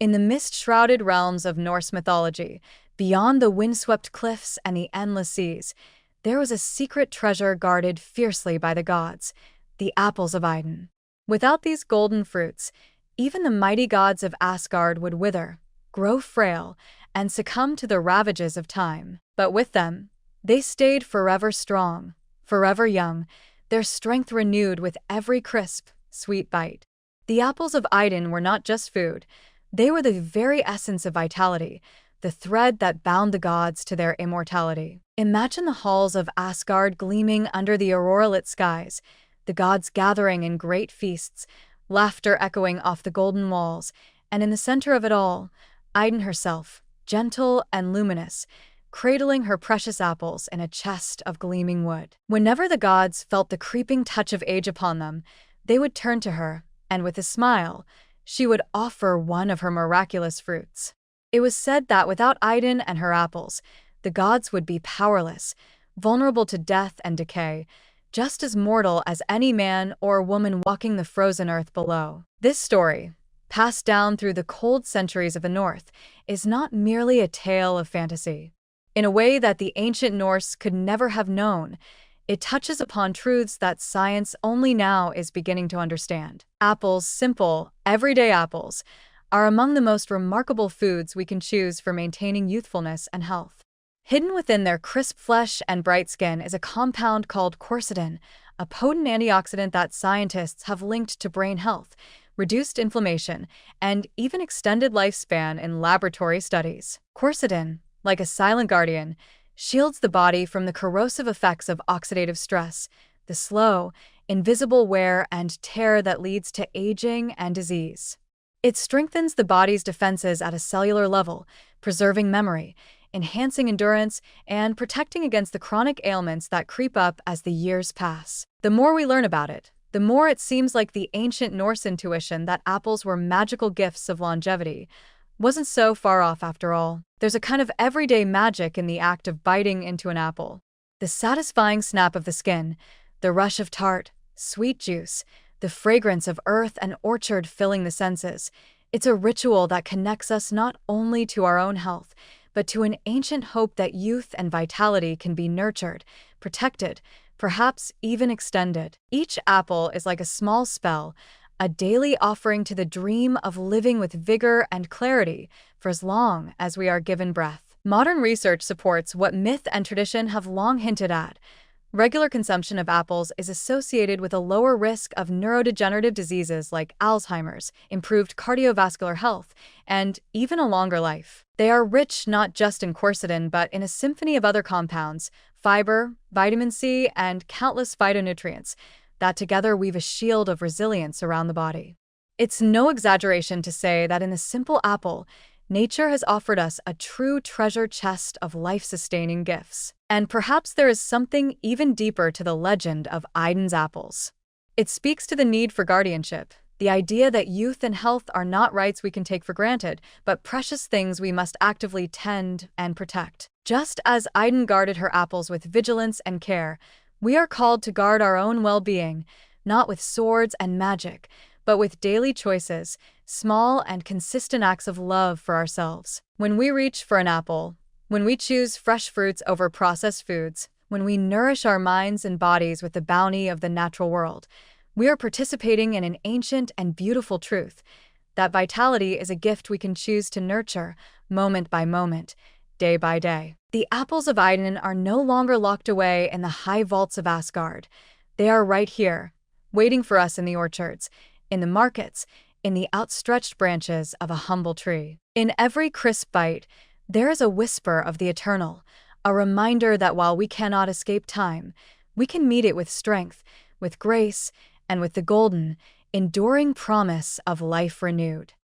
In the mist-shrouded realms of Norse mythology, beyond the windswept cliffs and the endless seas, there was a secret treasure guarded fiercely by the gods, the apples of Idun. Without these golden fruits, even the mighty gods of Asgard would wither, grow frail, and succumb to the ravages of time. But with them, they stayed forever strong, forever young, their strength renewed with every crisp, sweet bite. The apples of Idun were not just food, they were the very essence of vitality, the thread that bound the gods to their immortality. Imagine the halls of Asgard gleaming under the aurora-lit skies, the gods gathering in great feasts, laughter echoing off the golden walls, and in the center of it all, Idun herself, gentle and luminous, cradling her precious apples in a chest of gleaming wood. Whenever the gods felt the creeping touch of age upon them, they would turn to her, and with a smile, she would offer one of her miraculous fruits. It was said that without Idun and her apples, the gods would be powerless, vulnerable to death and decay, just as mortal as any man or woman walking the frozen earth below. This story, passed down through the cold centuries of the North, is not merely a tale of fantasy. In a way that the ancient Norse could never have known, it touches upon truths that science only now is beginning to understand. Apples, simple, everyday apples, are among the most remarkable foods we can choose for maintaining youthfulness and health. Hidden within their crisp flesh and bright skin is a compound called quercetin, a potent antioxidant that scientists have linked to brain health, reduced inflammation, and even extended lifespan in laboratory studies. Quercetin, like a silent guardian, shields the body from the corrosive effects of oxidative stress, the slow, invisible wear and tear that leads to aging and disease. It strengthens the body's defenses at a cellular level, preserving memory, enhancing endurance, and protecting against the chronic ailments that creep up as the years pass. The more we learn about it, the more it seems like the ancient Norse intuition that apples were magical gifts of longevity wasn't so far off after all. There's a kind of everyday magic in the act of biting into an apple. The satisfying snap of the skin, the rush of tart, sweet juice, the fragrance of earth and orchard filling the senses. It's a ritual that connects us not only to our own health, but to an ancient hope that youth and vitality can be nurtured, protected, perhaps even extended. Each apple is like a small spell, a daily offering to the dream of living with vigor and clarity for as long as we are given breath. Modern research supports what myth and tradition have long hinted at. Regular consumption of apples is associated with a lower risk of neurodegenerative diseases like Alzheimer's, improved cardiovascular health, and even a longer life. They are rich not just in quercetin but in a symphony of other compounds, fiber, vitamin C, and countless phytonutrients that together weave a shield of resilience around the body. It's no exaggeration to say that in the simple apple, nature has offered us a true treasure chest of life-sustaining gifts. And perhaps there is something even deeper to the legend of Idun's apples. It speaks to the need for guardianship, the idea that youth and health are not rights we can take for granted, but precious things we must actively tend and protect. Just as Idun guarded her apples with vigilance and care, we are called to guard our own well-being, not with swords and magic, but with daily choices, small and consistent acts of love for ourselves. When we reach for an apple, when we choose fresh fruits over processed foods, when we nourish our minds and bodies with the bounty of the natural world, we are participating in an ancient and beautiful truth that vitality is a gift we can choose to nurture, moment by moment, day by day. The apples of Idun are no longer locked away in the high vaults of Asgard. They are right here, waiting for us in the orchards, in the markets, in the outstretched branches of a humble tree. In every crisp bite, there is a whisper of the eternal, a reminder that while we cannot escape time, we can meet it with strength, with grace, and with the golden, enduring promise of life renewed.